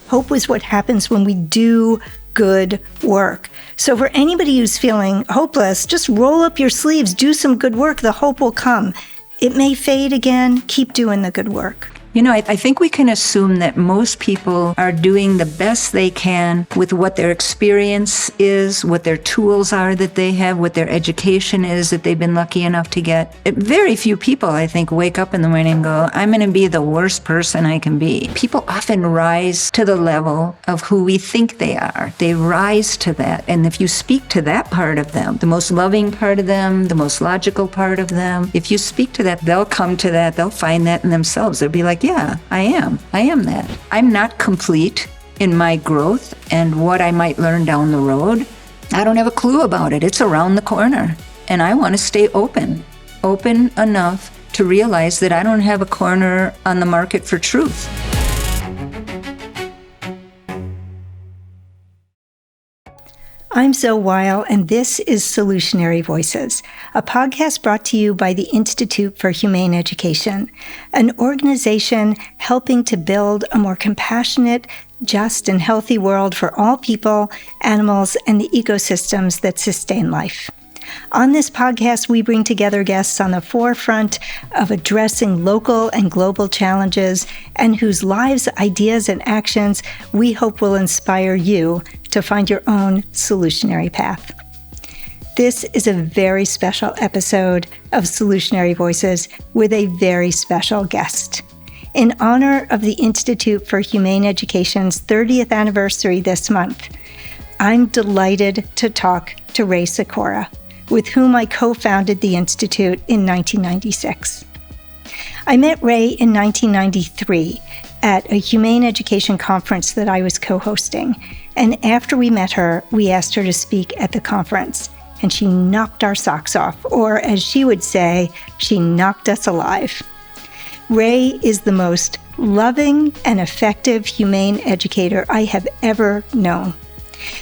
Hope is what happens when we do good work. So for anybody who's feeling hopeless, just roll up your sleeves, do some good work. The hope will come. It may fade again. Keep doing the good work. I think we can assume that most people are doing the best they can with what their experience is, what their tools are that they have, what their education is that they've been lucky enough to get. Very few people, I think, wake up in the morning and go, I'm going to be the worst person I can be. People often rise to the level of who we think they are. They rise to that. And if you speak to that part of them, the most loving part of them, the most logical part of them, if you speak to that, they'll come to that. They'll find that in themselves. They'll be like, yeah, I am that. I'm not complete in my growth and what I might learn down the road. I don't have a clue about it. It's around the corner. And I want to stay open enough to realize that I don't have a corner on the market for truth. I'm Zoe Weil, and this is Solutionary Voices, a podcast brought to you by the Institute for Humane Education, an organization helping to build a more compassionate, just, and healthy world for all people, animals, and the ecosystems that sustain life. On this podcast, we bring together guests on the forefront of addressing local and global challenges and whose lives, ideas, and actions we hope will inspire you to find your own solutionary path. This is a very special episode of Solutionary Voices with a very special guest. In honor of the Institute for Humane Education's 30th anniversary this month, I'm delighted to talk to Rae Sikora, with whom I co-founded the Institute in 1996. I met Rae in 1993 at a Humane Education conference that I was co-hosting, and after we met her, we asked her to speak at the conference, and she knocked our socks off, or as she would say, she knocked us alive. Rae is the most loving and effective humane educator I have ever known.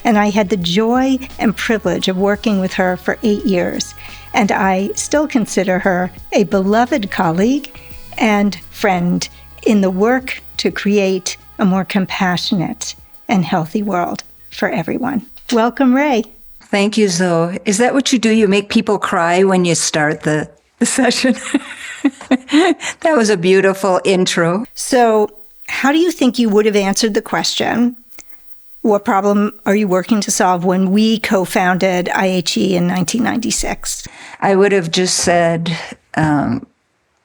And I had the joy and privilege of working with her for 8 years, and I still consider her a beloved colleague and friend in the work to create a more compassionate and healthy world for everyone. Welcome, Rae. Thank you, Zoe. Is that what you do? You make people cry when you start the session? That was a beautiful intro. So how do you think you would have answered the question, what problem are you working to solve, when we co-founded IHE in 1996? I would have just said,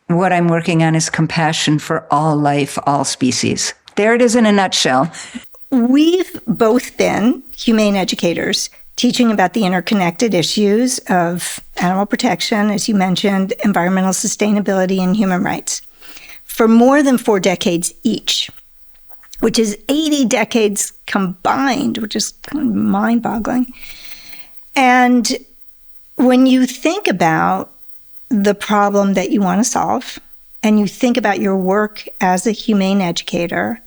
what I'm working on is compassion for all life, all species. There it is in a nutshell. We've both been humane educators, teaching about the interconnected issues of animal protection, as you mentioned, environmental sustainability, and human rights for more than 4 decades each, which is 80 decades combined, which is kind of mind-boggling. And when you think about the problem that you want to solve, and you think about your work as a humane educator,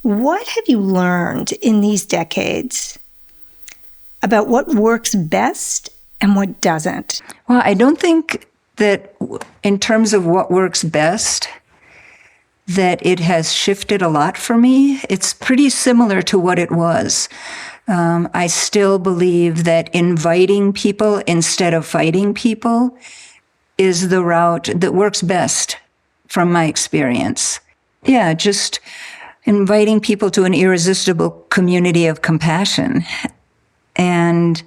what have you learned in these decades about what works best and what doesn't? Well, I don't think that in terms of what works best, that it has shifted a lot for me. It's pretty similar to what it was. I still believe that inviting people instead of fighting people is the route that works best from my experience. Yeah, just inviting people to an irresistible community of compassion and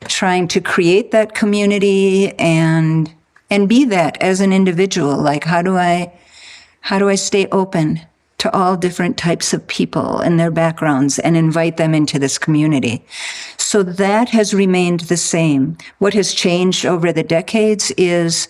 trying to create that community and be that as an individual. Like, how do I stay open to all different types of people and their backgrounds and invite them into this community? So that has remained the same. What has changed over the decades is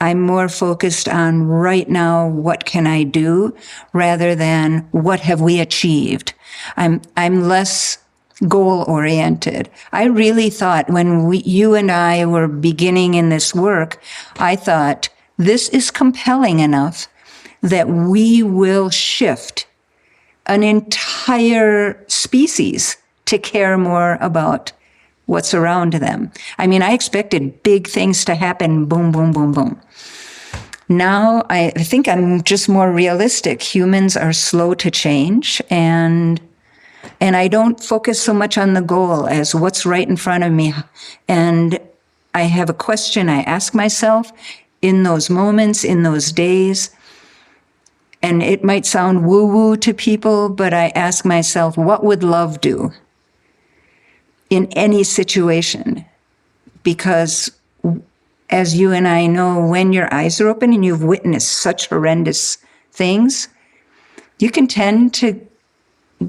I'm more focused on right now, what can I do, rather than what have we achieved. I'm less goal-oriented. I really thought when you and I were beginning in this work, I thought this is compelling enough that we will shift an entire species to care more about what's around them. I mean, I expected big things to happen, boom, boom, boom, boom. Now, I think I'm just more realistic. Humans are slow to change, and And I don't focus so much on the goal as what's right in front of me. And I have a question I ask myself in those moments, in those days. And it might sound woo-woo to people, but I ask myself, what would love do in any situation? Because as you and I know, when your eyes are open and you've witnessed such horrendous things, you can tend to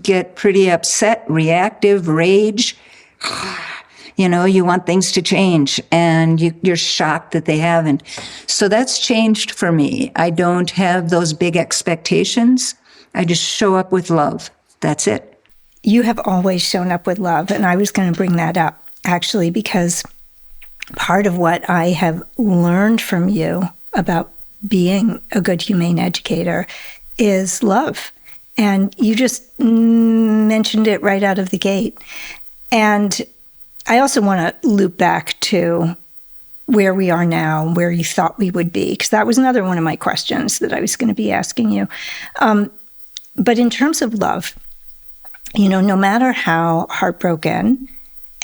get pretty upset, reactive, rage. You want things to change, and you're shocked that they haven't. So that's changed for me. I don't have those big expectations. I just show up with love. That's it. You have always shown up with love, and I was going to bring that up, actually, because part of what I have learned from you about being a good humane educator is love. And you just mentioned it right out of the gate. And I also want to loop back to where we are now, where you thought we would be, because that was another one of my questions that I was going to be asking you. But in terms of love, no matter how heartbroken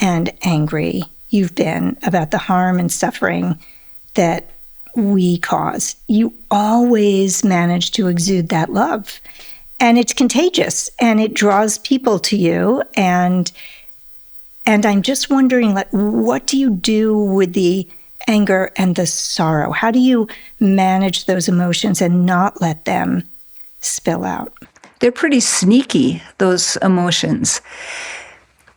and angry you've been about the harm and suffering that we cause, you always manage to exude that love. And it's contagious, and it draws people to you. And I'm just wondering, what do you do with the anger and the sorrow? How do you manage those emotions and not let them spill out? They're pretty sneaky, those emotions.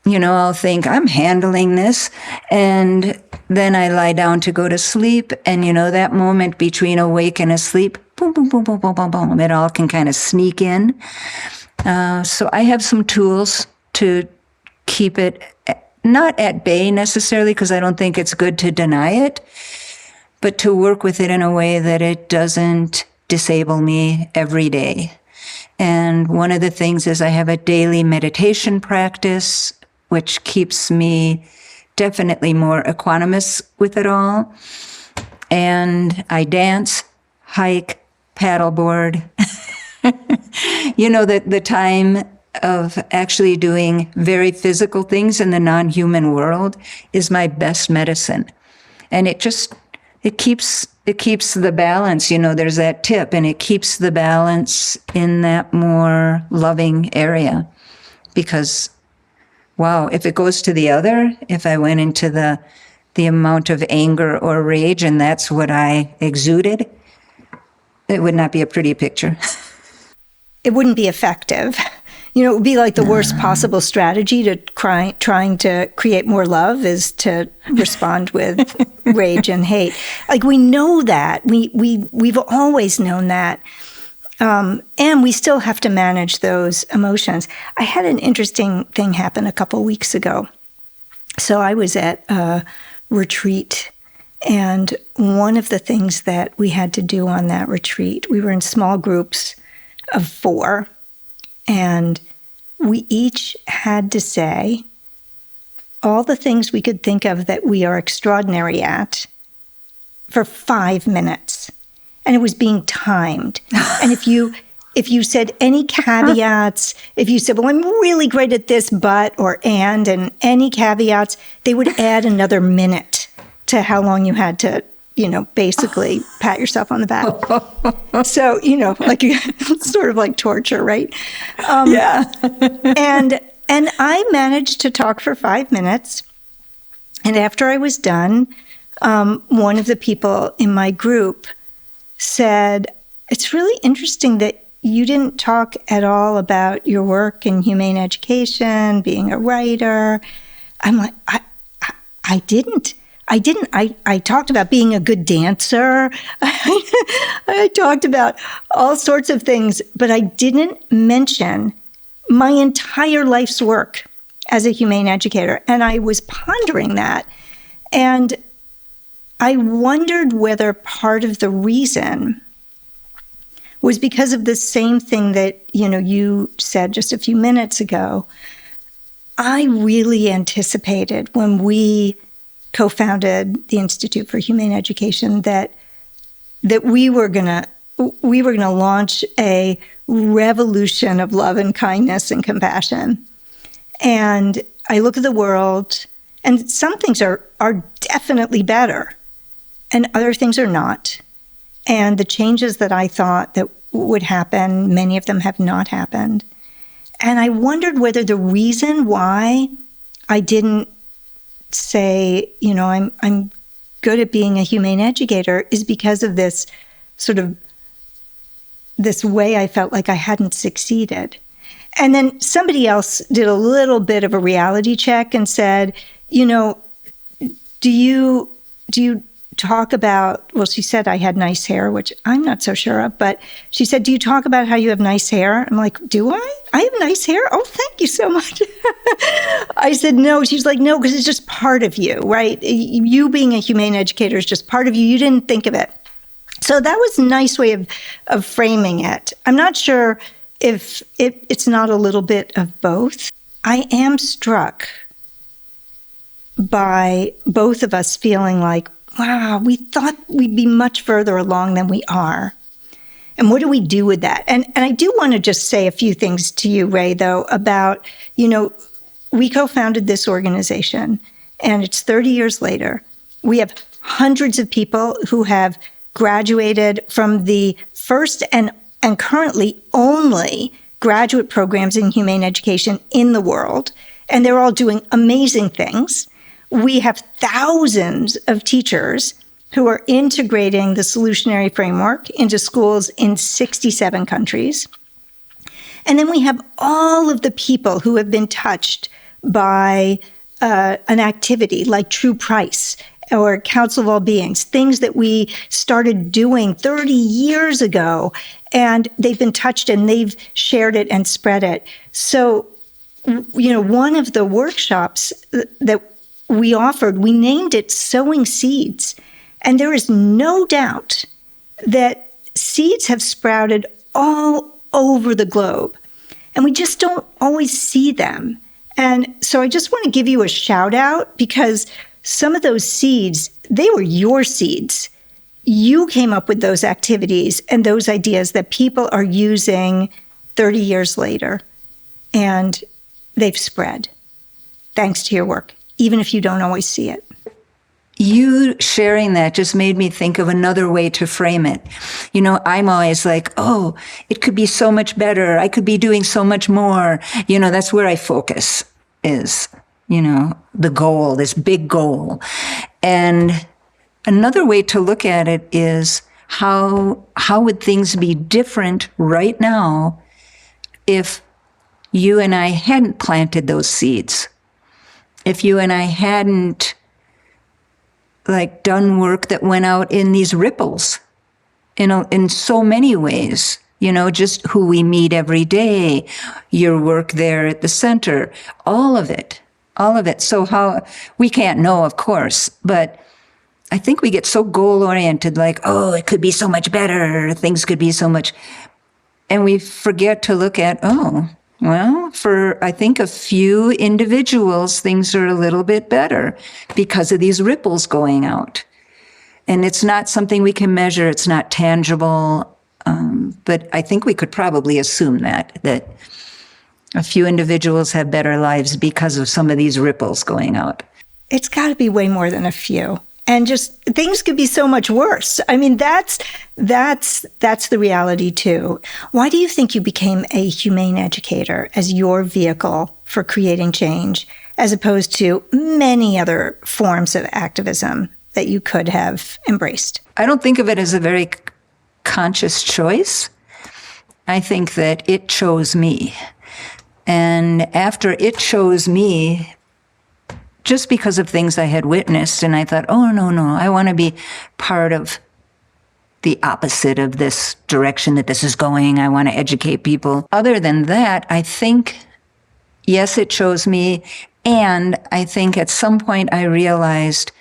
I'll think, I'm handling this, and then I lie down to go to sleep, and that moment between awake and asleep, boom, boom, boom, boom, boom, boom, boom, it all can kind of sneak in. So I have some tools to keep it not at bay necessarily, because I don't think it's good to deny it, but to work with it in a way that it doesn't disable me every day. And one of the things is I have a daily meditation practice, which keeps me definitely more equanimous with it all. And I dance, hike, paddleboard. The time of actually doing very physical things in the non-human world is my best medicine. And it keeps the balance. There's that tip, and it keeps the balance in that more loving area. Because, wow, if it goes to the other, if I went into the amount of anger or rage and that's what I exuded, it would not be a pretty picture. It wouldn't be effective. It would be like the worst possible strategy to trying to create more love is to respond with rage and hate. We know that. We've always known that. And we still have to manage those emotions. I had an interesting thing happen a couple weeks ago. So I was at a retreat, and one of the things that we had to do on that retreat, we were in small groups of 4, and we each had to say all the things we could think of that we are extraordinary at for 5 minutes. And it was being timed. And if you said any caveats, if you said, well, I'm really great at this, but, or and any caveats, they would add another minute to how long you had to, basically pat yourself on the back. So, sort of like torture, right? Yeah. and I managed to talk for 5 minutes. And after I was done, one of the people in my group said, it's really interesting that you didn't talk at all about your work in humane education, being a writer. I'm like, I didn't. I talked about being a good dancer. I talked about all sorts of things, but I didn't mention my entire life's work as a humane educator. And I was pondering that. And I wondered whether part of the reason was because of the same thing that, you said just a few minutes ago. I really anticipated when we co-founded the Institute for Humane Education that we were gonna launch a revolution of love and kindness and compassion. And I look at the world, and some things are definitely better, and other things are not. And the changes that I thought that would happen, many of them have not happened. And I wondered whether the reason why I didn't say, I'm good at being a humane educator is because of this this way I felt like I hadn't succeeded. And then somebody else did a little bit of a reality check and said, do you talk about, well, she said I had nice hair, which I'm not so sure of, but she said, do you talk about how you have nice hair? I'm like, do I? I have nice hair? Oh, thank you so much. I said, no. She's like, no, because it's just part of you, right? You being a humane educator is just part of you. You didn't think of it. So that was a nice way of framing it. I'm not sure if it's not a little bit of both. I am struck by both of us feeling like, wow, we thought we'd be much further along than we are. And what do we do with that? And I do want to just say a few things to you, Rae, though, about, we co-founded this organization, and it's 30 years later. We have hundreds of people who have graduated from the first and currently only graduate programs in humane education in the world, and they're all doing amazing things. We have thousands of teachers who are integrating the solutionary framework into schools in 67 countries. And then we have all of the people who have been touched by an activity like True Price or Council of All Beings, things that we started doing 30 years ago, and they've been touched and they've shared it and spread it. So, one of the workshops that we offered, we named it Sowing Seeds. And there is no doubt that seeds have sprouted all over the globe. And we just don't always see them. And so I just want to give you a shout out, because some of those seeds, they were your seeds. You came up with those activities and those ideas that people are using 30 years later. And they've spread thanks to your work, even if you don't always see it. You sharing that just made me think of another way to frame it. I'm always like, oh, it could be so much better. I could be doing so much more. That's where I focus is, the goal, this big goal. And another way to look at it is how would things be different right now if you and I hadn't planted those seeds? If you and I hadn't done work that went out in these ripples, in so many ways, just who we meet every day, your work there at the center, all of it. So how, we can't know, of course, but I think we get so goal-oriented, oh, it could be so much better, things could be so much, and we forget to look at, for, I think, a few individuals, things are a little bit better because of these ripples going out. And it's not something we can measure. It's not tangible. But I think we could probably assume that a few individuals have better lives because of some of these ripples going out. It's got to be way more than a few. And just things could be so much worse. I mean, that's the reality too. Why do you think you became a humane educator as your vehicle for creating change, as opposed to many other forms of activism that you could have embraced? I don't think of it as a very conscious choice. I think that it chose me. And after it chose me, just because of things I had witnessed, and I thought, oh, no, I want to be part of the opposite of this direction that this is going. I want to educate people. Other than that, I think, yes, it chose me. And I think at some point I realized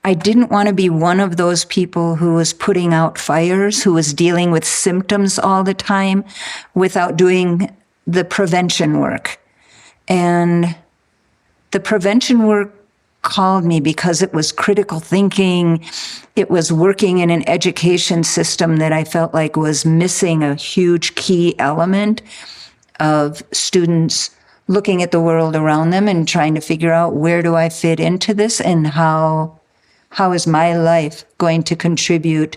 I didn't want to be one of those people who was putting out fires, who was dealing with symptoms all the time without doing the prevention work. And the prevention work called me because it was critical thinking. It was working in an education system that I felt like was missing a huge key element of students looking at the world around them and trying to figure out, where do I fit into this, and how is my life going to contribute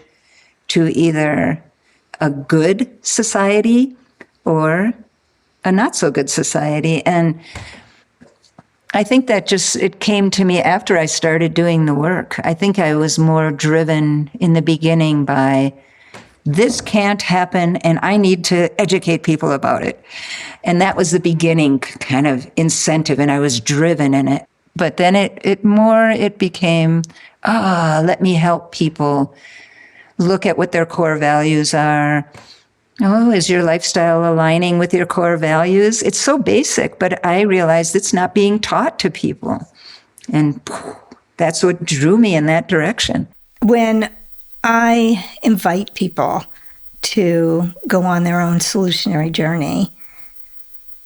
to either a good society or a not so good society. And I think that it came to me after I started doing the work. I think I was more driven in the beginning by, this can't happen and I need to educate people about it. And that was the beginning kind of incentive, and I was driven in it. But then it became, let me help people look at what their core values are. Oh, is your lifestyle aligning with your core values? It's so basic, but I realized it's not being taught to people. And that's what drew me in that direction. When I invite people to go on their own solutionary journey,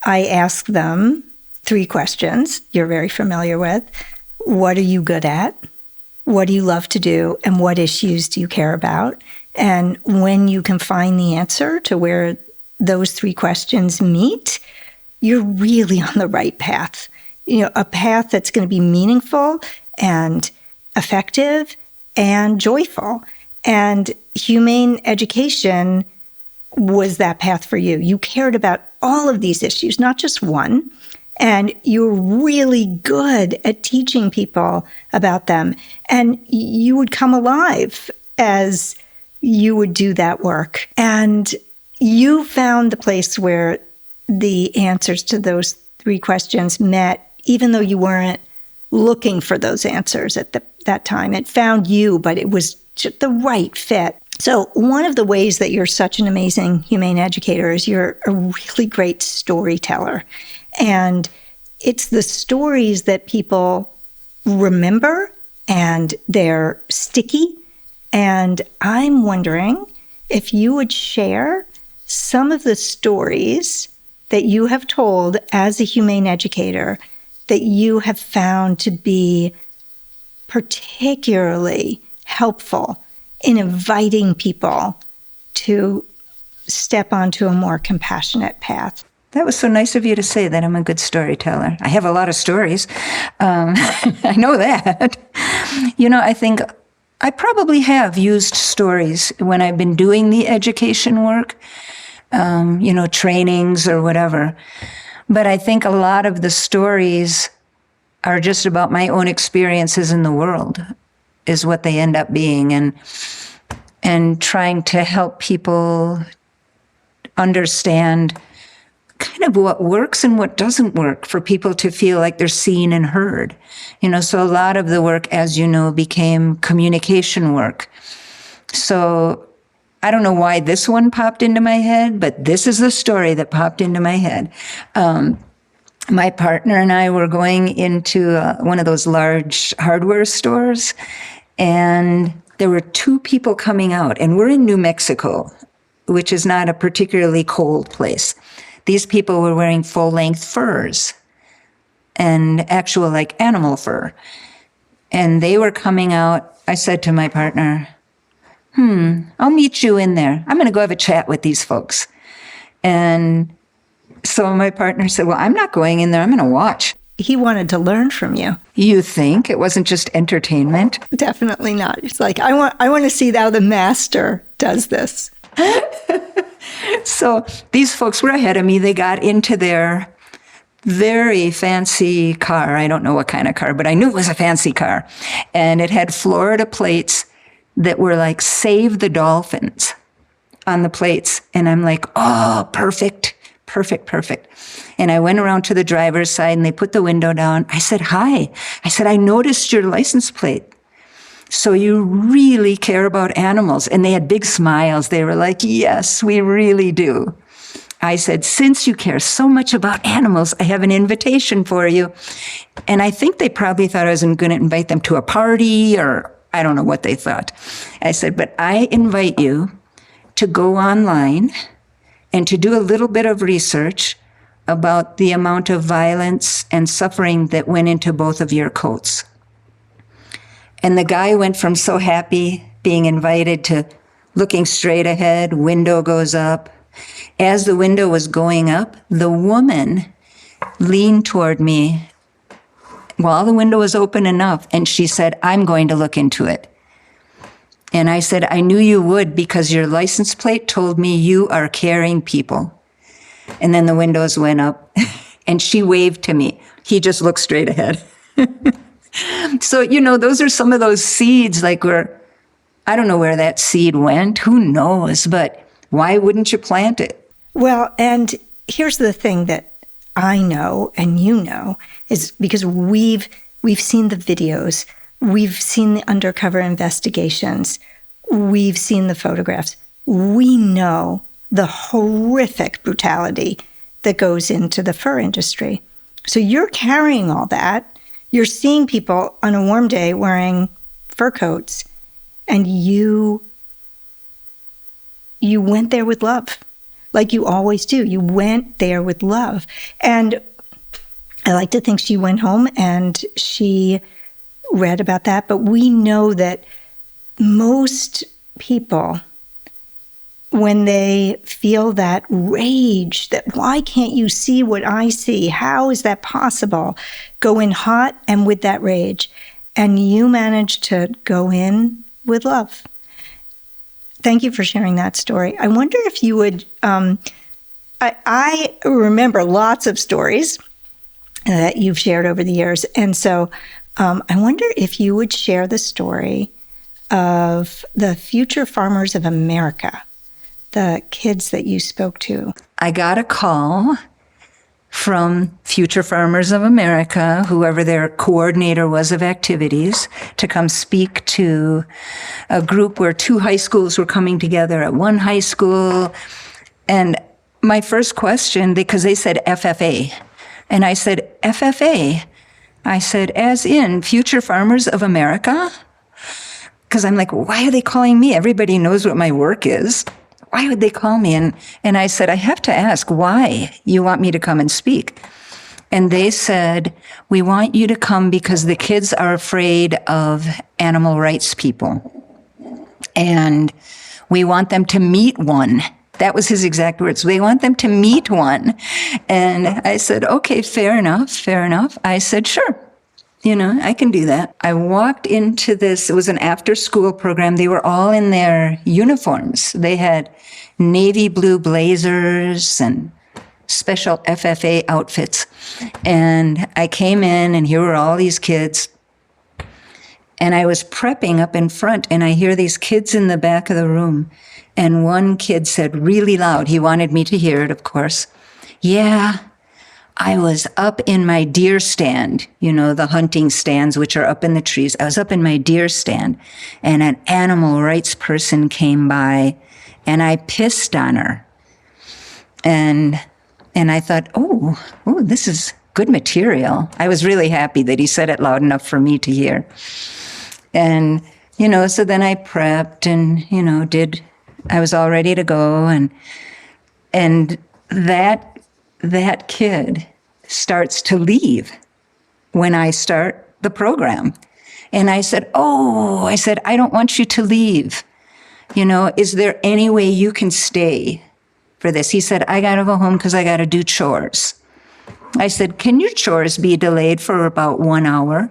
I ask them 3 questions you're very familiar with. What are you good at? What do you love to do? And what issues do you care about? And when you can find the answer to where those 3 questions meet, you're really on the right path. A path that's going to be meaningful and effective and joyful. And humane education was that path for you. You cared about all of these issues, not just one. And you're really good at teaching people about them. And you would come alive as you would do that work. And you found the place where the answers to those 3 questions met, even though you weren't looking for those answers at that time. It found you, but it was just the right fit. So one of the ways that you're such an amazing humane educator is you're a really great storyteller. And it's the stories that people remember, and they're sticky. And I'm wondering if you would share some of the stories that you have told as a humane educator that you have found to be particularly helpful in inviting people to step onto a more compassionate path. That was so nice of you to say that I'm a good storyteller. I have a lot of stories. I know that. I think I probably have used stories when I've been doing the education work, trainings or whatever. But I think a lot of the stories are just about my own experiences in the world, is what they end up being, and trying to help people understand kind of what works and what doesn't work for people to feel like they're seen and heard. So a lot of the work, as you know, became communication work. So I don't know why this one popped into my head, but this is the story that popped into my head. My partner and I were going into one of those large hardware stores, and there were 2 people coming out, and we're in New Mexico, which is not a particularly cold place. These people were wearing full-length furs and actual animal fur. And they were coming out. I said to my partner, I'll meet you in there. I'm going to go have a chat with these folks. And so my partner said, well, I'm not going in there. I'm going to watch. He wanted to learn from you. You think? It wasn't just entertainment? Definitely not. It's like, I want to see how the master does this. So these folks were ahead of me. They got into their very fancy car. I don't know what kind of car, but I knew it was a fancy car. And it had Florida plates that were like, "Save the Dolphins" on the plates. And I'm like, oh, perfect. And I went around to the driver's side, and they put the window down. I said, hi. I said, I noticed your license plate. So you really care about animals. And they had big smiles. They were like, yes, we really do. I said, since you care so much about animals, I have an invitation for you. And I think they probably thought I was going to invite them to a party, or I don't know what they thought. I said, but I invite you to go online and to do a little bit of research about the amount of violence and suffering that went into both of your coats. And the guy went from so happy being invited to looking straight ahead, window goes up. As the window was going up, the woman leaned toward me while the window was open enough, and she said, "I'm going to look into it." And I said, "I knew you would because your license plate told me you are caring people." And then the windows went up and she waved to me. He just looked straight ahead. So, those are some of those seeds, like where, I don't know where that seed went. Who knows? But why wouldn't you plant it? Well, and here's the thing that I know and is because we've seen the videos, we've seen the undercover investigations, we've seen the photographs. We know the horrific brutality that goes into the fur industry. So you're carrying all that. You're seeing people on a warm day wearing fur coats, and you went there with love, like you always do. You went there with love. And I like to think she went home and she read about that. But we know that most people, when they feel that rage, that why can't you see what I see? How is that possible? Go in hot and with that rage. And you managed to go in with love. Thank you for sharing that story. I wonder if you would, I remember lots of stories that you've shared over the years. And so I wonder if you would share the story of the future farmers of America, the kids that you spoke to. I got a call from Future Farmers of America, whoever their coordinator was of activities, to come speak to a group where 2 high schools were coming together at one high school. And my first question, because they said FFA, and I said, FFA? I said, as in Future Farmers of America? Because I'm like, why are they calling me? Everybody knows what my work is. Why would they call me? And I said, I have to ask why you want me to come and speak. And they said, we want you to come because the kids are afraid of animal rights people. And we want them to meet one. That was his exact words. We want them to meet one. And I said, okay, fair enough. I said, sure. I can do that. I walked into this, it was an after-school program. They were all in their uniforms. They had navy blue blazers and special FFA outfits. And I came in, and here were all these kids. And I was prepping up in front, and I hear these kids in the back of the room. And one kid said really loud, he wanted me to hear it, of course, yeah, I was up in my deer stand, the hunting stands, which are up in the trees. I was up in my deer stand, and an animal rights person came by, and I pissed on her. And I thought, oh, this is good material. I was really happy that he said it loud enough for me to hear. And, so then I prepped and, I was all ready to go. And that kid starts to leave when I start the program. And I said, I don't want you to leave. Is there any way you can stay for this? He said, I got to go home because I got to do chores. I said, can your chores be delayed for about 1 hour?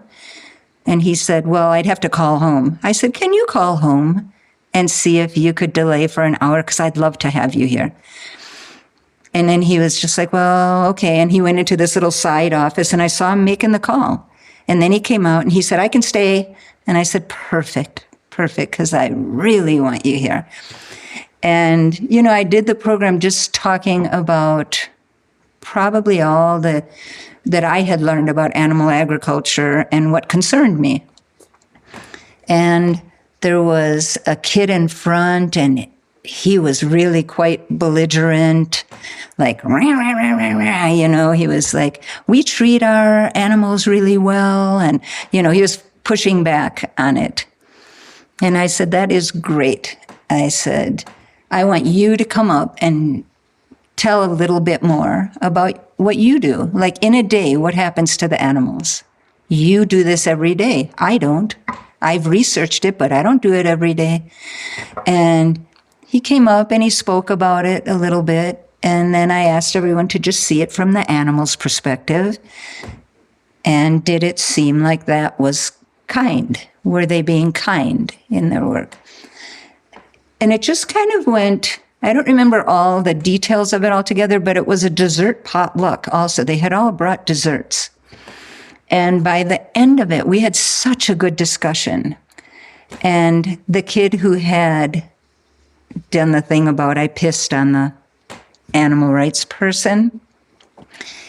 And he said, well, I'd have to call home. I said, can you call home and see if you could delay for an hour? Because I'd love to have you here. And then he was just like, well, okay. And he went into this little side office, and I saw him making the call. And then he came out and he said, I can stay. And I said, perfect, because I really want you here. And, I did the program just talking about probably all that I had learned about animal agriculture and what concerned me. And there was a kid in front, and he was really quite belligerent, like, rah, rah, rah, rah, rah. He was like, we treat our animals really well. And, he was pushing back on it. And I said, that is great. I said, I want you to come up and tell a little bit more about what you do. Like in a day, what happens to the animals? You do this every day. I don't. I've researched it, but I don't do it every day. And he came up and he spoke about it a little bit. And then I asked everyone to just see it from the animal's perspective. And did it seem like that was kind? Were they being kind in their work? And it just kind of went, I don't remember all the details of it altogether, but it was a dessert potluck also. They had all brought desserts. And by the end of it, we had such a good discussion. And the kid who had done the thing about I pissed on the animal rights person,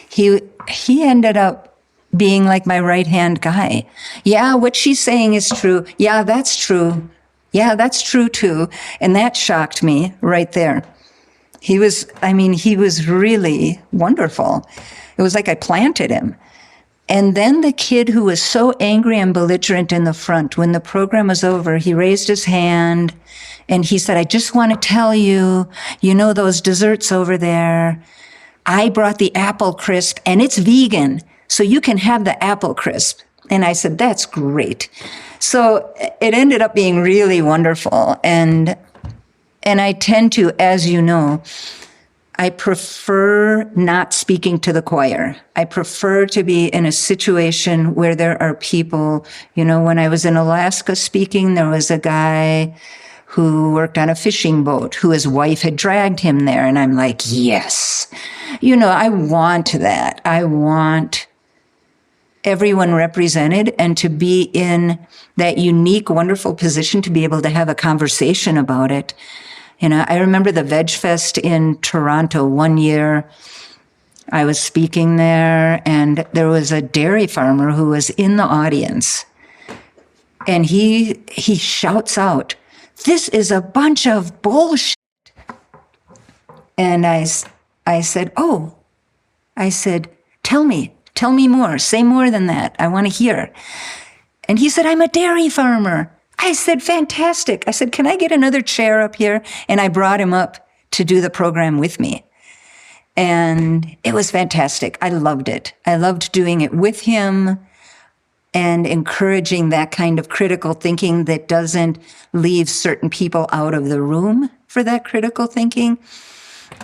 he ended up being like my right-hand guy. Yeah, what she's saying is true. Yeah, that's true. Yeah, that's true too. And that shocked me right there. He was really wonderful. It was like I planted him. And then the kid who was so angry and belligerent in the front, when the program was over, he raised his hand and he said, I just want to tell you, you know those desserts over there? I brought the apple crisp and it's vegan, so you can have the apple crisp. And I said, that's great. So it ended up being really wonderful. And I tend to, as you know, I prefer not speaking to the choir. I prefer to be in a situation where there are people, when I was in Alaska speaking, there was a guy who worked on a fishing boat who his wife had dragged him there. And I'm like, yes, I want that. I want everyone represented and to be in that unique, wonderful position to be able to have a conversation about it. I remember the Veg Fest in Toronto one year. I was speaking there, and there was a dairy farmer who was in the audience. And he shouts out, "This is a bunch of bullshit." And I said, tell me more. Say more than that. I want to hear. And he said, I'm a dairy farmer. I said, fantastic. I said, can I get another chair up here? And I brought him up to do the program with me. And it was fantastic. I loved it. I loved doing it with him and encouraging that kind of critical thinking that doesn't leave certain people out of the room for that critical thinking.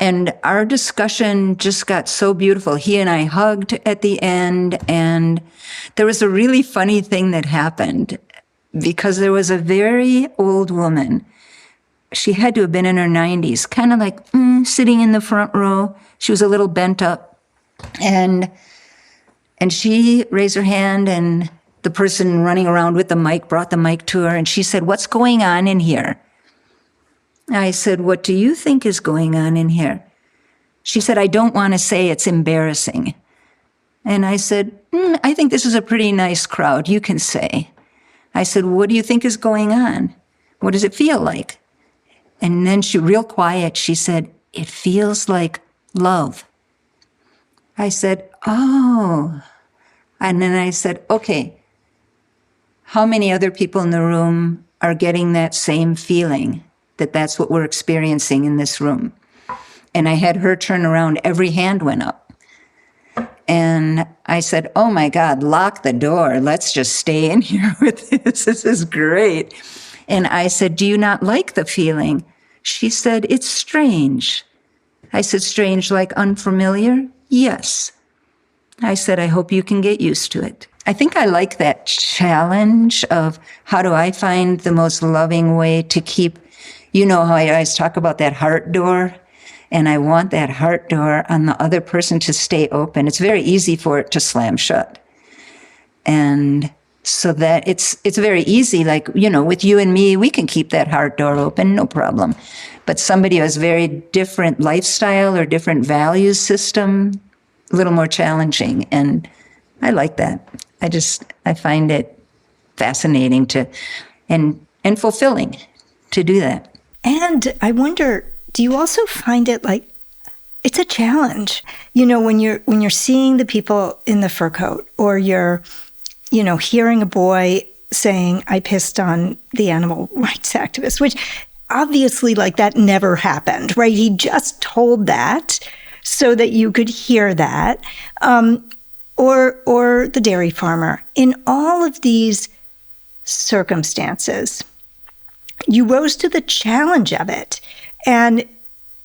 And our discussion just got so beautiful. He and I hugged at the end, and there was a really funny thing that happened because there was a very old woman. She had to have been in her 90s, kind of like sitting in the front row. She was a little bent up. And she raised her hand, and the person running around with the mic brought the mic to her, and she said, what's going on in here? I said, what do you think is going on in here? She said, I don't want to say, it's embarrassing. And I said, I think this is a pretty nice crowd. You can say. I said, what do you think is going on? What does it feel like? And then she, real quiet, she said, it feels like love. I said, oh. And then I said, okay, how many other people in the room are getting that same feeling? That's what we're experiencing in this room. And I had her turn around, every hand went up. And I said, oh my God, lock the door. Let's just stay in here with this. This is great. And I said, do you not like the feeling? She said, it's strange. I said, strange like unfamiliar? Yes. I said, I hope you can get used to it. I think I like that challenge of how do I find the most loving way to keep. You know how I always talk about that heart door, and I want that heart door on the other person to stay open. It's very easy for it to slam shut. And so that it's very easy, like, with you and me, we can keep that heart door open, no problem. But somebody who has very different lifestyle or different value system, a little more challenging. And I like that. I find it fascinating and fulfilling to do that. And I wonder, do you also find it like it's a challenge? When you're seeing the people in the fur coat, or you're, hearing a boy saying, I pissed on the animal rights activist, which obviously like that never happened, right? He just told that so that you could hear that. Or the dairy farmer. In all of these circumstances, you rose to the challenge of it. And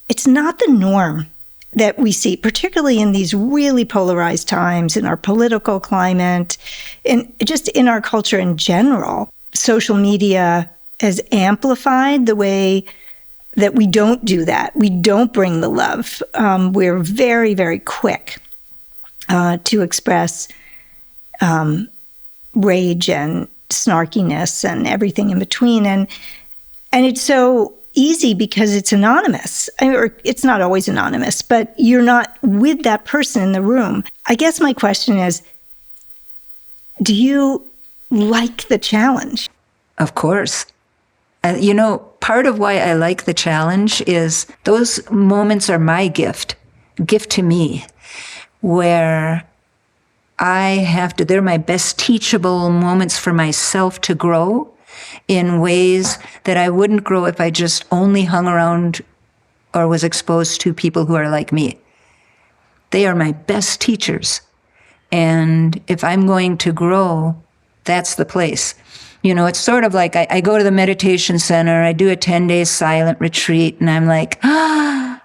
it's not the norm. that we see, particularly in these really polarized times in our political climate and just in our culture in general. Social media has amplified the way that we don't do that. We don't bring the love. We're very, very quick to express rage and snarkiness and everything in between. And it's so easy because it's anonymous. Or it's not always anonymous, but you're not with that person in the room. I guess my question is, do you like the challenge? Of course. Part of why I like the challenge is those moments are my gift to me, where they're my best teachable moments for myself to grow in ways that I wouldn't grow if I just only hung around or was exposed to people who are like me. They are my best teachers. And if I'm going to grow, that's the place. It's sort of like I go to the meditation center, I do a 10-day silent retreat, and I'm like, oh,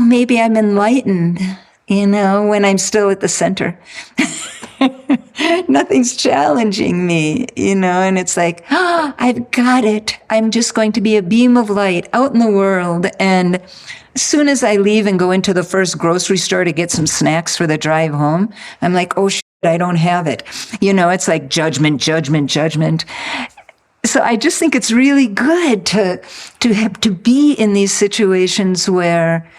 maybe I'm enlightened, when I'm still at the center. Nothing's challenging me, and it's like, I've got it. I'm just going to be a beam of light out in the world. And as soon as I leave and go into the first grocery store to get some snacks for the drive home, I'm like, oh, shit, I don't have it. It's like judgment. So I just think it's really good to be in these situations where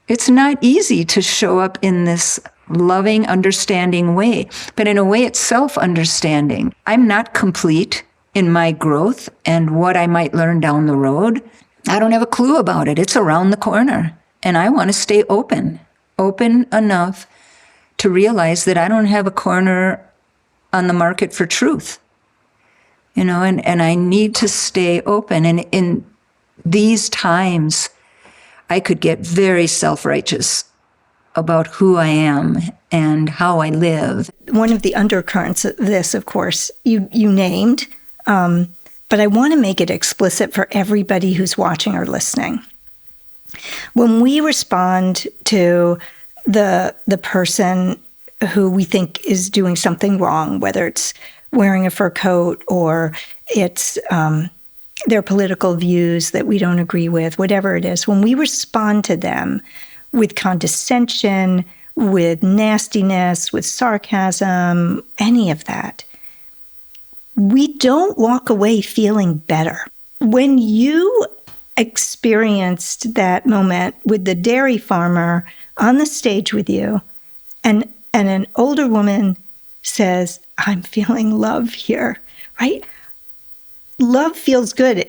it's not easy to show up in this loving, understanding way, but in a way it's self-understanding. I'm not complete in my growth and what I might learn down the road. I don't have a clue about it. It's around the corner. And I want to stay open enough to realize that I don't have a corner on the market for truth. And I need to stay open. And in these times, I could get very self-righteous about who I am and how I live. One of the undercurrents of this, of course, you named, but I want to make it explicit for everybody who's watching or listening. When we respond to the person who we think is doing something wrong, whether it's wearing a fur coat or it's their political views that we don't agree with, whatever it is, when we respond to them with condescension, with nastiness, with sarcasm, any of that, we don't walk away feeling better. When you experienced that moment with the dairy farmer on the stage with you, and an older woman says, I'm feeling love here, right? Love feels good.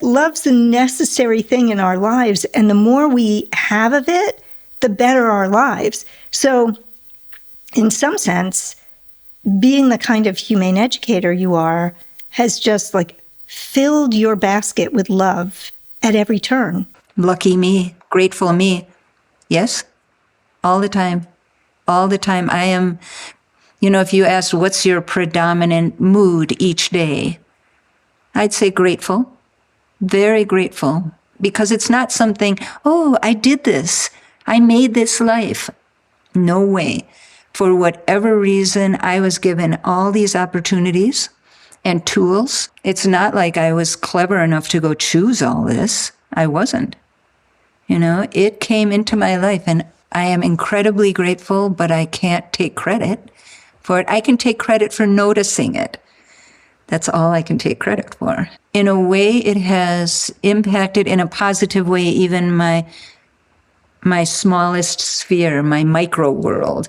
Love's a necessary thing in our lives, and the more we have of it, the better our lives. So in some sense, being the kind of humane educator you are has just filled your basket with love at every turn. Lucky me, grateful me. Yes, all the time. All the time. I am, if you asked what's your predominant mood each day, I'd say grateful. Very grateful, because it's not something, oh, I did this. I made this life. No way. For whatever reason, I was given all these opportunities and tools. It's not like I was clever enough to go choose all this. I wasn't. It came into my life, and I am incredibly grateful, but I can't take credit for it. I can take credit for noticing it. That's all I can take credit for. In a way, it has impacted in a positive way even my smallest sphere, my micro world.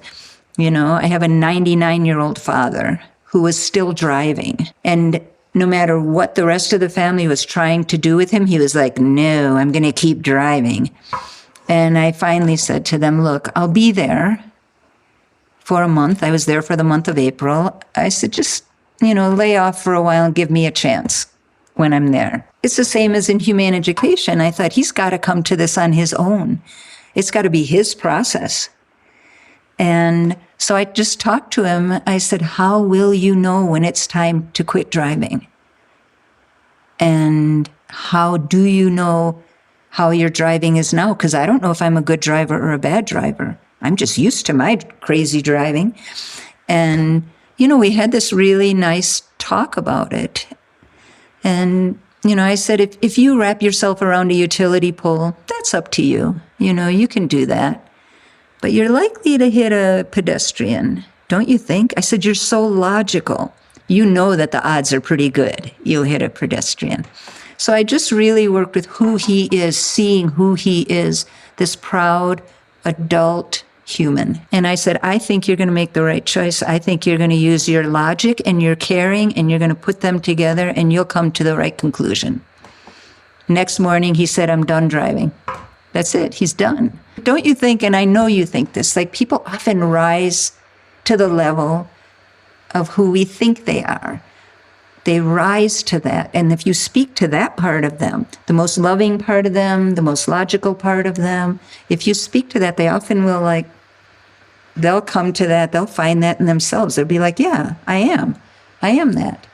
I have a 99-year-old father who was still driving. And no matter what the rest of the family was trying to do with him, he was like, no, I'm going to keep driving. And I finally said to them, look, I'll be there for a month. I was there for the month of April. I said, just lay off for a while and give me a chance when I'm there. It's the same as in Humane Education. I thought he's got to come to this on his own. It's got to be his process. And so I just talked to him. I said, how will you know when it's time to quit driving? And how do you know how your driving is now, because I don't know if I'm a good driver or a bad driver. I'm just used to my crazy driving. And, we had this really nice talk about it. And, I said, if you wrap yourself around a utility pole, that's up to you. You can do that. But you're likely to hit a pedestrian, don't you think? I said, you're so logical. You know that the odds are pretty good you'll hit a pedestrian. So I just really worked with who he is, seeing who he is, this proud adult human. And I said, I think you're going to make the right choice. I think you're going to use your logic and your caring, and you're going to put them together, and you'll come to the right conclusion. Next morning, he said, I'm done driving. That's it. He's done. Don't you think, and I know you think this, like people often rise to the level of who we think they are. They rise to that. And if you speak to that part of them, the most loving part of them, the most logical part of them, if you speak to that, they often will they'll come to that, they'll find that in themselves. They'll be like, yeah, I am that,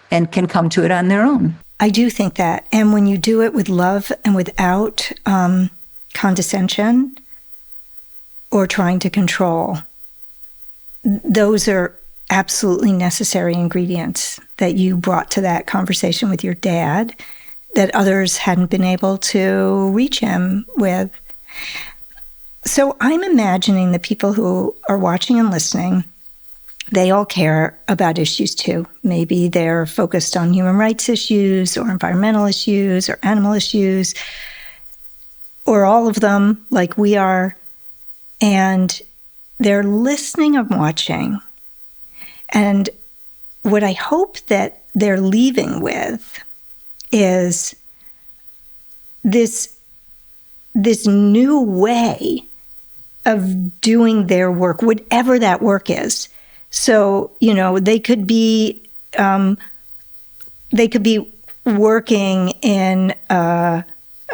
and can come to it on their own. I do think that. And when you do it with love and without condescension or trying to control, those are absolutely necessary ingredients that you brought to that conversation with your dad that others hadn't been able to reach him with. So I'm imagining the people who are watching and listening, they all care about issues too. Maybe they're focused on human rights issues or environmental issues or animal issues, or all of them like we are. And they're listening and watching. And what I hope that they're leaving with is this new way of doing their work, whatever that work is. So, they could be working in a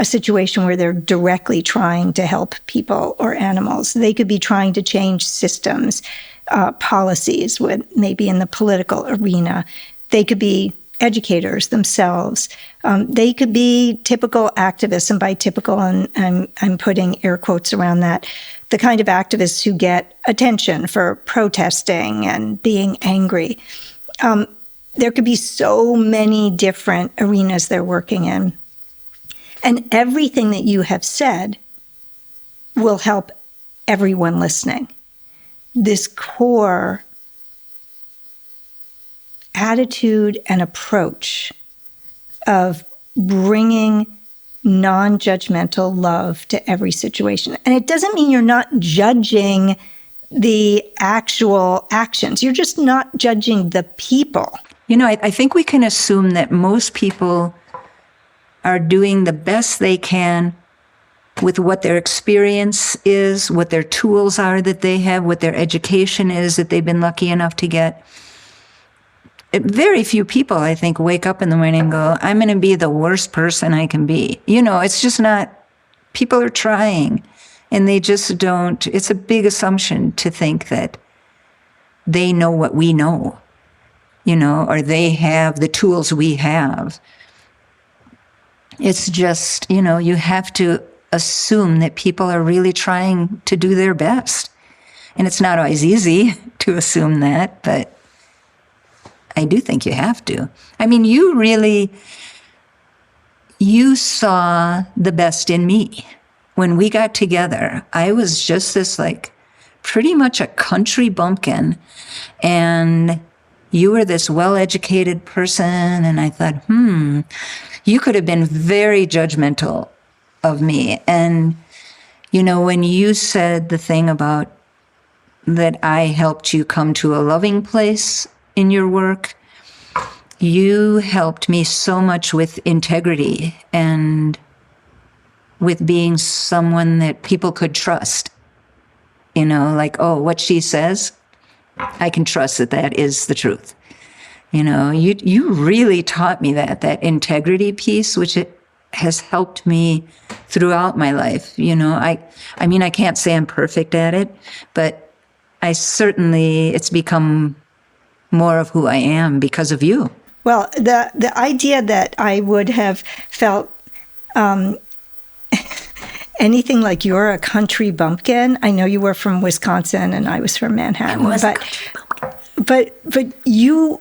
situation where they're directly trying to help people or animals. They could be trying to change systems, policies, maybe in the political arena. They could be educators themselves. They could be typical activists, and by typical, I'm putting air quotes around that, the kind of activists who get attention for protesting and being angry. There could be so many different arenas they're working in. And everything that you have said will help everyone listening. This core attitude and approach of bringing non-judgmental love to every situation. And it doesn't mean you're not judging the actual actions. You're just not judging the people. I think we can assume that most people are doing the best they can with what their experience is, what their tools are that they have, what their education is that they've been lucky enough to get. Very few people, I think, wake up in the morning and go, I'm going to be the worst person I can be. It's just not, people are trying, and they just don't. It's a big assumption to think that they know what we know, or they have the tools we have. It's just, you have to assume that people are really trying to do their best. And it's not always easy to assume that, but I do think you have to. I mean, you saw the best in me. When we got together, I was just this pretty much a country bumpkin, and you were this well-educated person, and I thought, you could have been very judgmental of me. And, when you said the thing about that I helped you come to a loving place in your work, you helped me so much with integrity and with being someone that people could trust. What she says, I can trust that is the truth. You really taught me that integrity piece, which it has helped me throughout my life. I mean, I can't say I'm perfect at it, but it's become more of who I am because of you. Well, the idea that I would have felt anything like you're a country bumpkin. I know you were from Wisconsin and I was from Manhattan. I was a country bumpkin. But you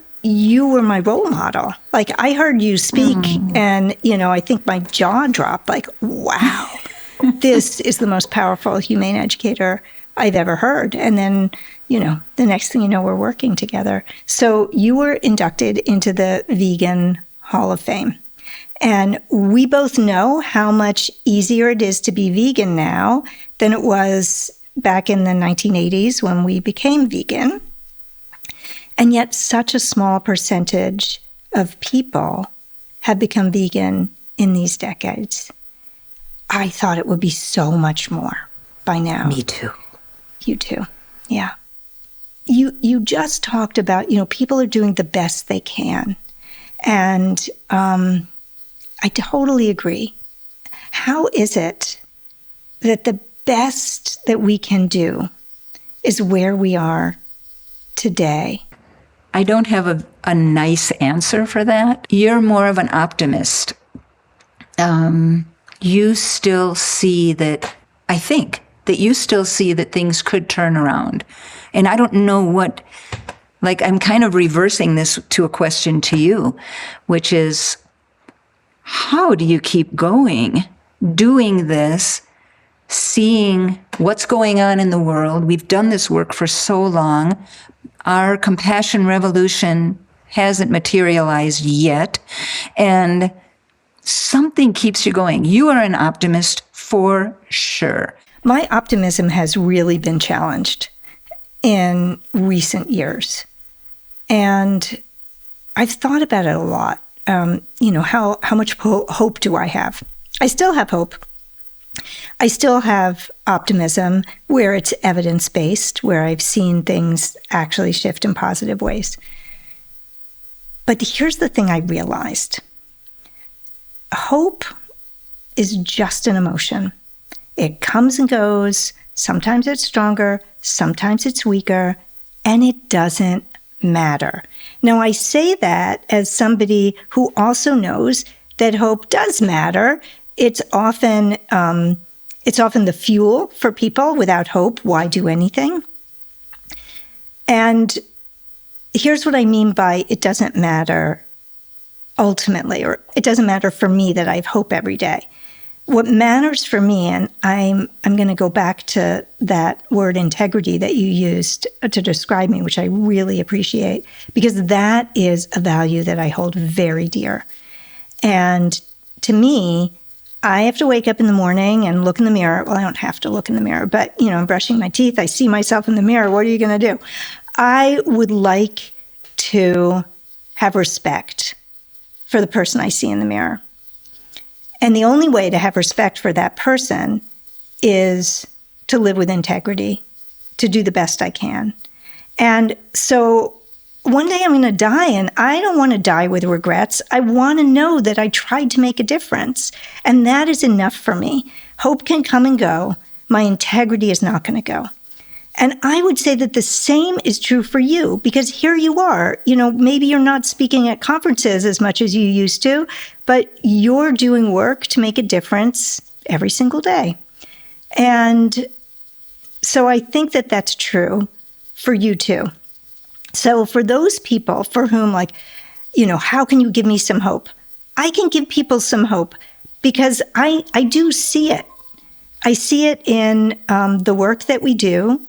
were my role model. Like, I heard you speak and, I think my jaw dropped, like, wow, this is the most powerful humane educator I've ever heard. And then, the next thing you know, we're working together. So you were inducted into the Vegan Hall of Fame. And we both know how much easier it is to be vegan now than it was back in the 1980s when we became vegan. And yet such a small percentage of people have become vegan in these decades. I thought it would be so much more by now. Me too. You too. Yeah. You just talked about, people are doing the best they can. And I totally agree. How is it that the best that we can do is where we are today? I don't have a nice answer for that. You're more of an optimist. You still see that, I think, that you still see that things could turn around. And I don't know I'm kind of reversing this to a question to you, which is, how do you keep going, doing this, seeing what's going on in the world? We've done this work for so long. Our compassion revolution hasn't materialized yet, and something keeps you going. You are an optimist for sure. My optimism has really been challenged in recent years. And I've thought about it a lot. How much hope do I have? I still have hope. I still have optimism where it's evidence-based, where I've seen things actually shift in positive ways. But here's the thing I realized. Hope is just an emotion. It comes and goes. Sometimes it's stronger, sometimes it's weaker, and it doesn't matter. Now, I say that as somebody who also knows that hope does matter. It's often the fuel for people. Without hope, why do anything? And here's what I mean by it doesn't matter ultimately, or it doesn't matter for me that I have hope every day. What matters for me, and I'm going to go back to that word integrity that you used to describe me, which I really appreciate, because that is a value that I hold very dear. And to me, I have to wake up in the morning and look in the mirror. Well, I don't have to look in the mirror, but, I'm brushing my teeth. I see myself in the mirror. What are you going to do? I would like to have respect for the person I see in the mirror. And the only way to have respect for that person is to live with integrity, to do the best I can. And so one day I'm going to die, and I don't want to die with regrets. I want to know that I tried to make a difference. And that is enough for me. Hope can come and go. My integrity is not going to go. And I would say that the same is true for you, because here you are, maybe you're not speaking at conferences as much as you used to, but you're doing work to make a difference every single day. And so I think that that's true for you too. So for those people for whom how can you give me some hope? I can give people some hope because I do see it. I see it in the work that we do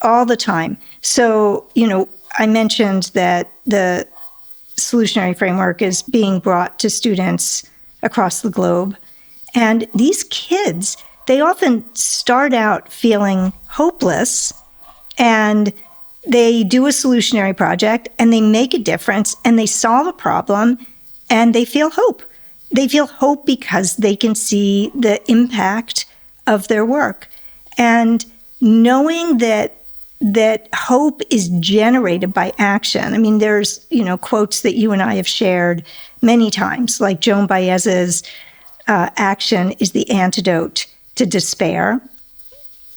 all the time. So, I mentioned that the solutionary framework is being brought to students across the globe. And these kids, they often start out feeling hopeless, and they do a solutionary project and they make a difference and they solve a problem and they feel hope. They feel hope because they can see the impact of their work. And knowing that hope is generated by action. I mean, there's, quotes that you and I have shared many times, like Joan Baez's action is the antidote to despair.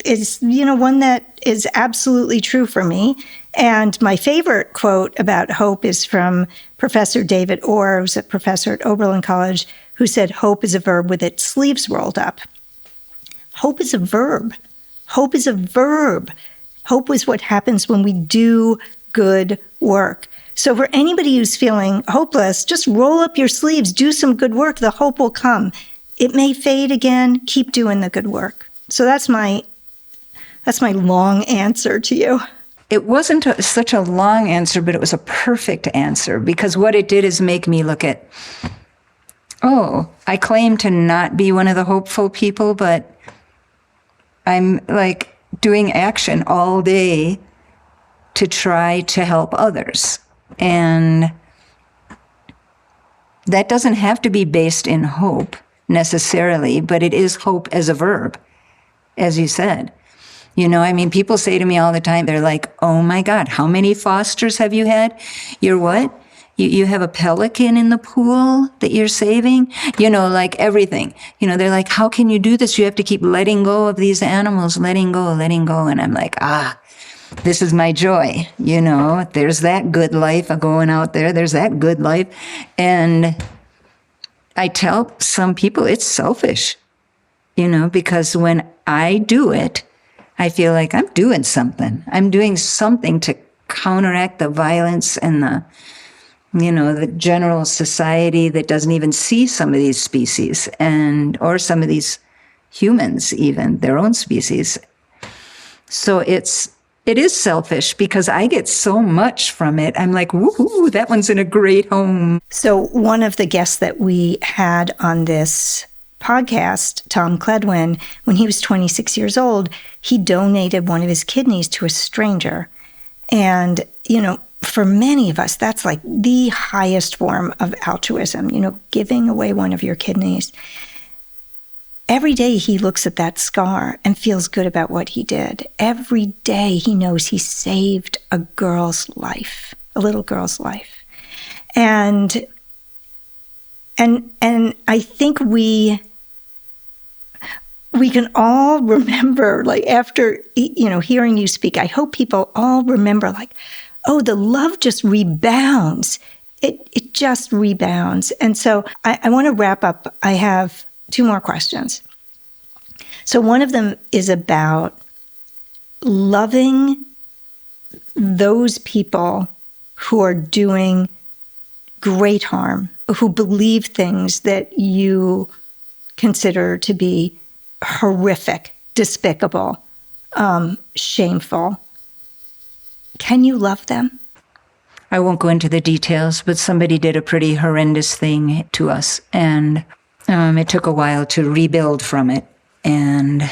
Is, one that is absolutely true for me. And my favorite quote about hope is from Professor David Orr, who's a professor at Oberlin College, who said, "Hope is a verb with its sleeves rolled up." Hope is a verb. Hope is a verb. Hope is what happens when we do good work. So for anybody who's feeling hopeless, just roll up your sleeves, do some good work. The hope will come. It may fade again. Keep doing the good work. So that's my long answer to you. It wasn't such a long answer, but it was a perfect answer, because what it did is make me look at, I claim to not be one of the hopeful people, but I'm like doing action all day to try to help others. And that doesn't have to be based in hope necessarily, but it is hope as a verb, as you said. People say to me all the time, they're like, oh my God, how many fosters have you had? You're what? You have a pelican in the pool that you're saving? Like everything. They're like, how can you do this? You have to keep letting go of these animals, letting go. And I'm like, this is my joy. There's that good life going out there. There's that good life. And I tell some people it's selfish, because when I do it, I feel like I'm doing something. I'm doing something to counteract the violence and the general society that doesn't even see some of these species or some of these humans, even their own species. So it is selfish because I get so much from it. I'm like, woohoo, that one's in a great home. So one of the guests that we had on this podcast, Tom Cledwin, when he was 26 years old, he donated one of his kidneys to a stranger. And, for many of us, that's like the highest form of altruism, giving away one of your kidneys. Every day he looks at that scar and feels good about what he did. Every day he knows he saved a girl's life, a little girl's life. And I think we can all remember, like after, hearing you speak, I hope people all remember like, the love just rebounds. It just rebounds. And so I want to wrap up. I have 2 more questions. So one of them is about loving those people who are doing great harm, who believe things that you consider to be horrific, despicable, shameful. Can you love them? I won't go into the details, but somebody did a pretty horrendous thing to us, and it took a while to rebuild from it. And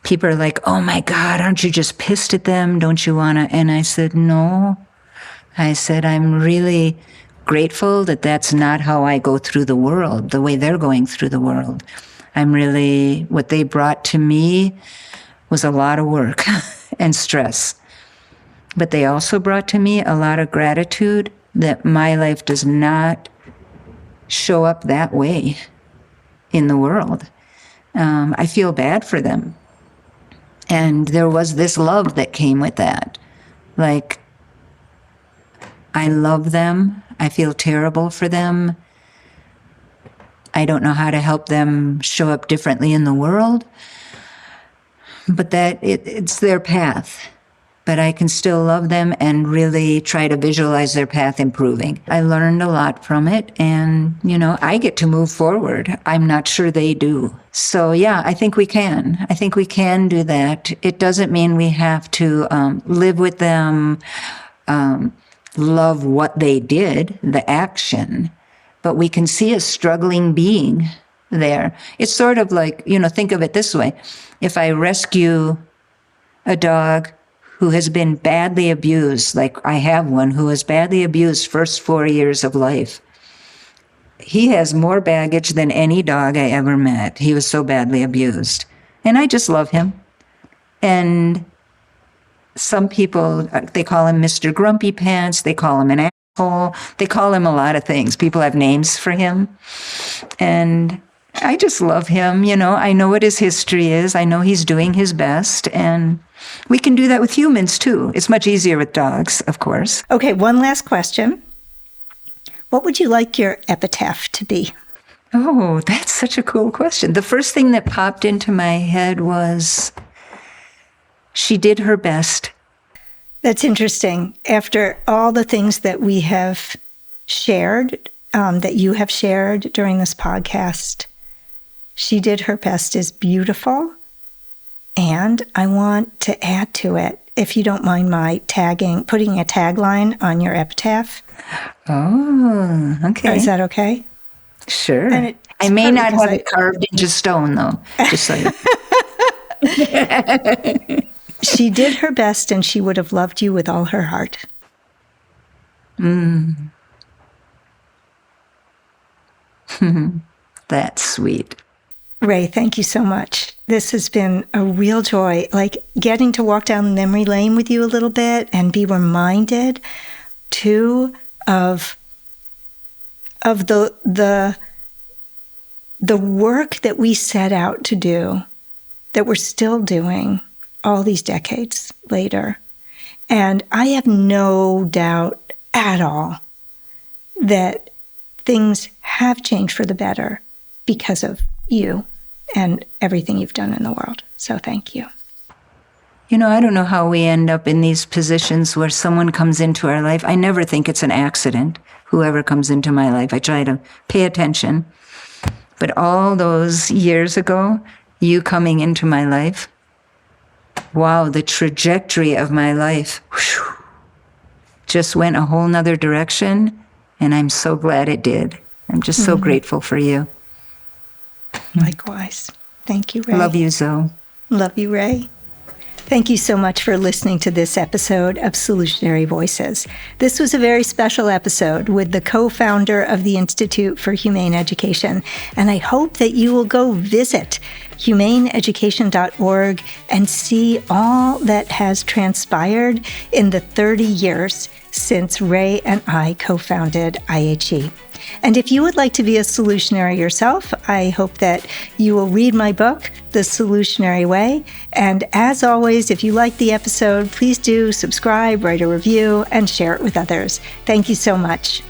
people are like, oh my God, aren't you just pissed at them? Don't you want to? And I said, no. I said, I'm really grateful that that's not how I go through the world, the way they're going through the world. What they brought to me was a lot of work and stress. But they also brought to me a lot of gratitude that my life does not show up that way in the world. I feel bad for them. And there was this love that came with that. Like, I love them. I feel terrible for them. I don't know how to help them show up differently in the world. But it's their path. But I can still love them and really try to visualize their path improving. I learned a lot from it, and, I get to move forward. I'm not sure they do. So, yeah, I think we can. I think we can do that. It doesn't mean we have to live with them, love what they did, the action, but we can see a struggling being there. It's sort of like, think of it this way. If I rescue a dog who has been badly abused, like I have one who was badly abused first 4 years of life. He has more baggage than any dog I ever met. He was so badly abused. And I just love him. And some people, they call him Mr. Grumpy Pants. They call him an asshole. They call him a lot of things. People have names for him. And I just love him. I know what his history is. I know he's doing his best. And we can do that with humans, too. It's much easier with dogs, of course. Okay, one last question. What would you like your epitaph to be? Oh, that's such a cool question. The first thing that popped into my head was she did her best. That's interesting. After all the things that we have shared, that you have shared during this podcast, she did her best is beautiful. And I want to add to it, if you don't mind my putting a tagline on your epitaph. Oh, okay. Is that okay? Sure. I may not have it carved into stone, though, just so you She did her best, and she would have loved you with all her heart. That's sweet. Rae, thank you so much. This has been a real joy, like getting to walk down memory lane with you a little bit and be reminded, too, of the work that we set out to do, that we're still doing all these decades later. And I have no doubt at all that things have changed for the better because of you and everything you've done in the world. So thank you. You know, I don't know how we end up in these positions where someone comes into our life. I never think it's an accident, whoever comes into my life. I try to pay attention. But all those years ago, you coming into my life, wow, the trajectory of my life just went a whole nother direction. And I'm so glad it did. I'm just so grateful for you. Likewise. Thank you, Rae. Love you, Zoe. Love you, Rae. Thank you so much for listening to this episode of Solutionary Voices. This was a very special episode with the co-founder of the Institute for Humane Education, and I hope that you will go visit humaneeducation.org and see all that has transpired in the 30 years since Rae and I co-founded IHE. And if you would like to be a solutionary yourself, I hope that you will read my book, The Solutionary Way. And as always, if you like the episode, please do subscribe, write a review, and share it with others. Thank you so much.